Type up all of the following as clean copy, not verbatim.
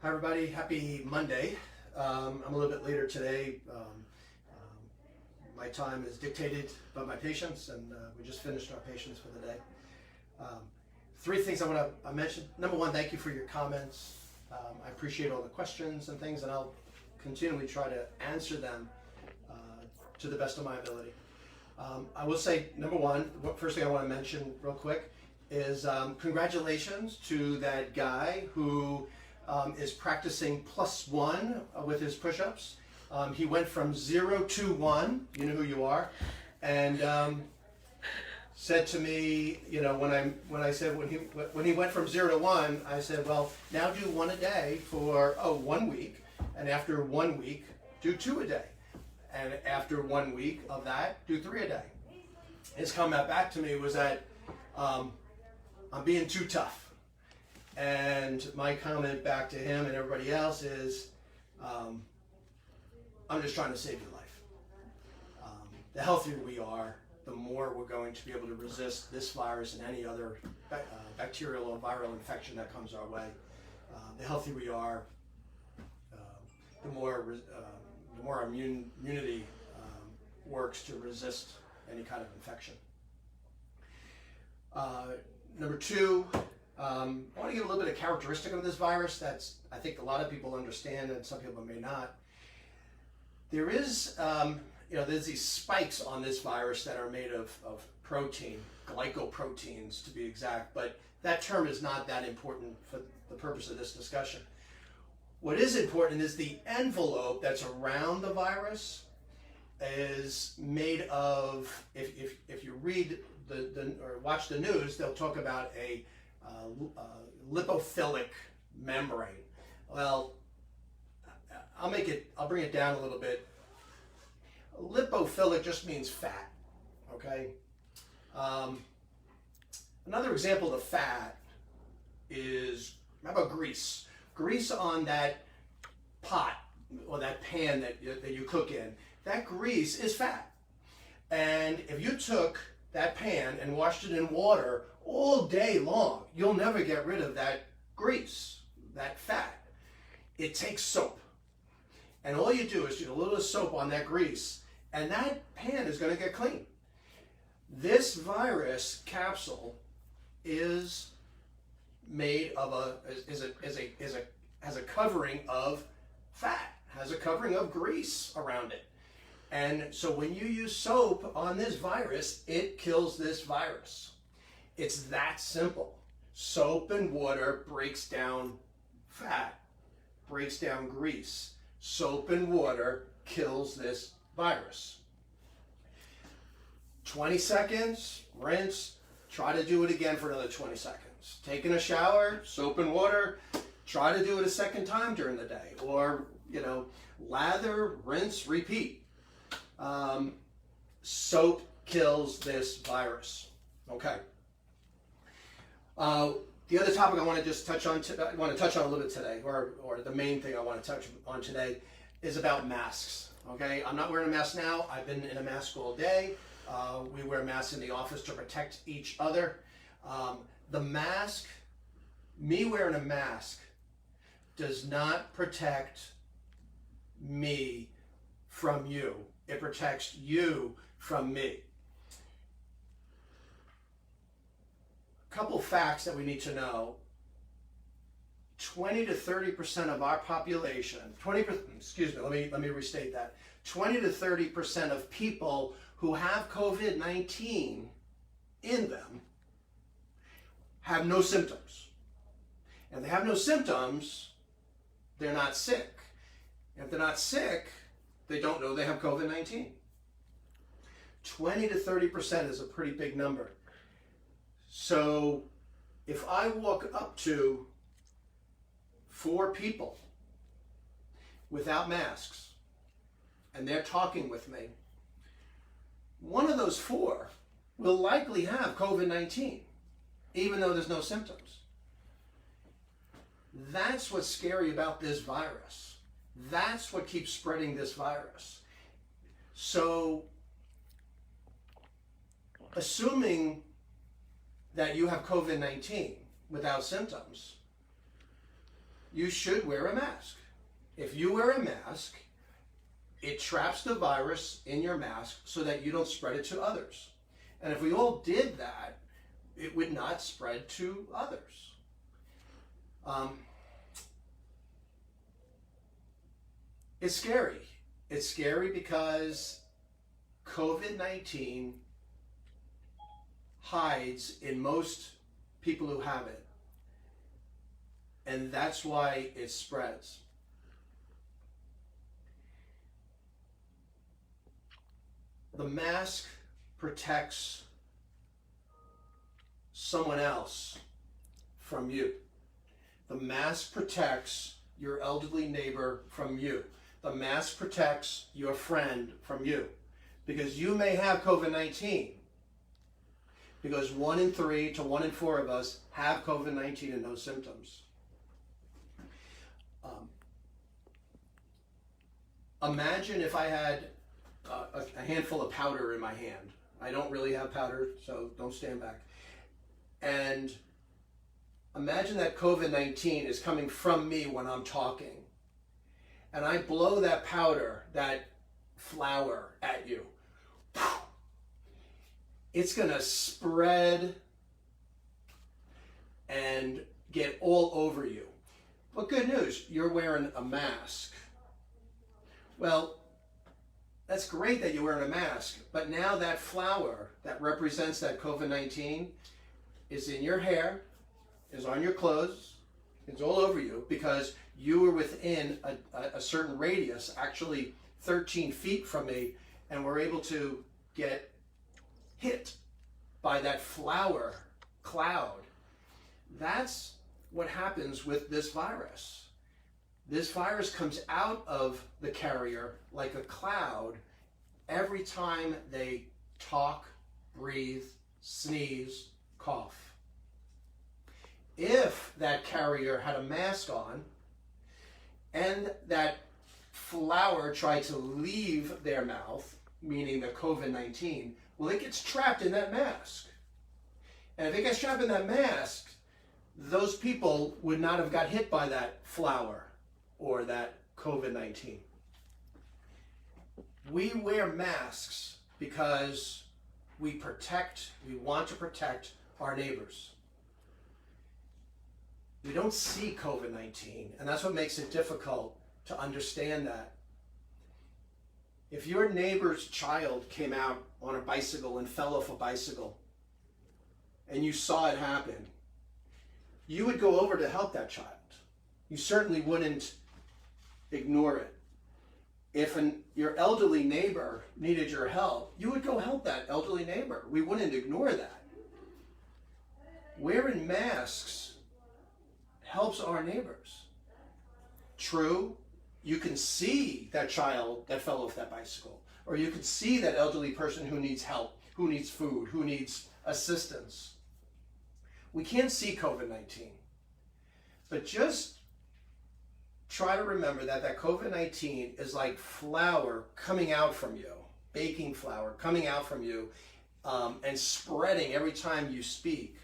Hi everybody, happy Monday. I'm a little bit later today. My time is dictated by my patients and we just finished our patients for the day. Um, Three things I want to mention. Number one, thank you for your comments. I appreciate all the questions and things, and I'll continually try to answer them to the best of my ability. I will say, number one, first thing I want to mention real quick is congratulations to that guy who is practicing +1 with his push-ups. He went from 0 to 1, you know who you are, and said to me, you know, when I said when he went from 0 to 1, I said, well, now do 1 a day for 1 week, and after 1 week, do 2 a day, and after 1 week of that, do 3 a day. His comment back to me was that I'm being too tough. And my comment back to him and everybody else is, I'm just trying to save your life. The healthier we are, the more we're going to be able to resist this virus and any other bacterial or viral infection that comes our way. The healthier we are, the more our immunity works to resist any kind of infection. Number two, I want to give a little bit of characteristic of this virus that's I think a lot of people understand and some people may not. There is, there's these spikes on this virus that are made of protein, glycoproteins to be exact, but that term is not that important for the purpose of this discussion. What is important is the envelope that's around the virus is made of, if you read or watch the news, they'll talk about a lipophilic membrane. Well, I'll bring it down a little bit. Lipophilic just means fat, okay? Another example of fat is, how about grease? Grease on that pot or that pan that you cook in, that grease is fat. And if you took that pan and washed it in water all day long, you'll never get rid of that grease, that fat. It takes soap. And all you do is do a little soap on that grease, and that pan is going to get clean. This virus capsule is made of has a covering of fat, has a covering of grease around it. And so when you use soap on this virus, it kills this virus. It's that simple. Soap and water breaks down fat, breaks down grease. Soap and water kills this virus. 20 seconds, rinse, try to do it again for another 20 seconds. Taking a shower, soap and water, try to do it a second time during the day. Or, lather, rinse, repeat. Soap kills this virus. Okay. The other topic I want to just touch on, a little bit today, or the main thing I want to touch on today, is about masks. Okay, I'm not wearing a mask now. I've been in a mask all day. We wear masks in the office to protect each other. The mask, me wearing a mask, does not protect me from you. It protects you from me. Couple facts that we need to know. 20 to 30% of our population, let me restate that. 20 to 30% of people who have COVID-19 in them have no symptoms. And if they have no symptoms, they're not sick. If they're not sick, they don't know they have COVID-19. 20 to 30% is a pretty big number. So if I walk up to 4 people without masks and they're talking with me, one of those 4 will likely have COVID-19, even though there's no symptoms. That's what's scary about this virus. That's what keeps spreading this virus. So, assuming that you have COVID-19 without symptoms, you should wear a mask. If you wear a mask, it traps the virus in your mask so that you don't spread it to others. And if we all did that, it would not spread to others. It's scary. It's scary because COVID-19 hides in most people who have it. And that's why it spreads. The mask protects someone else from you. The mask protects your elderly neighbor from you. The mask protects your friend from you. Because you may have COVID-19. Because 1 in 3 to 1 in 4 of us have COVID-19 and no symptoms. Imagine if I had a handful of powder in my hand. I don't really have powder, so don't stand back. And imagine that COVID-19 is coming from me when I'm talking. And I blow that powder, that flour at you. It's going to spread and get all over you. But good news, you're wearing a mask. Well, that's great that you're wearing a mask, but now that flour that represents that COVID-19 is in your hair, is on your clothes, it's all over you because you were within a certain radius, actually 13 feet from me, and were able to get hit by that flour cloud. That's what happens with this virus. This virus comes out of the carrier like a cloud every time they talk, breathe, sneeze, cough. If that carrier had a mask on and that flour tried to leave their mouth, meaning the COVID-19, well, it gets trapped in that mask. And if it gets trapped in that mask, those people would not have got hit by that flour or that COVID-19. We wear masks because we want to protect our neighbors. We don't see COVID-19, and that's what makes it difficult to understand that. If your neighbor's child came out on a bicycle and fell off a bicycle, and you saw it happen, you would go over to help that child. You certainly wouldn't ignore it. If your elderly neighbor needed your help, you would go help that elderly neighbor. We wouldn't ignore that. Wearing masks helps our neighbors. True, you can see that child that fell off that bicycle, or you can see that elderly person who needs help, who needs food, who needs assistance. We can't see COVID-19, but just try to remember that COVID-19 is like flour coming out from you, baking flour coming out from you, and spreading every time you speak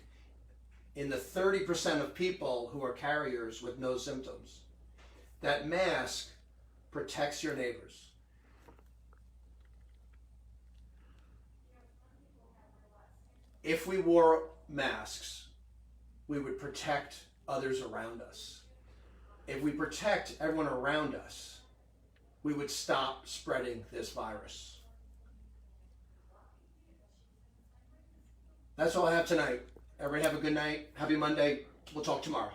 in the 30% of people who are carriers with no symptoms. That mask protects your neighbors. If we wore masks, we would protect others around us. If we protect everyone around us, we would stop spreading this virus. That's all I have tonight. Everybody have a good night. Happy Monday. We'll talk tomorrow.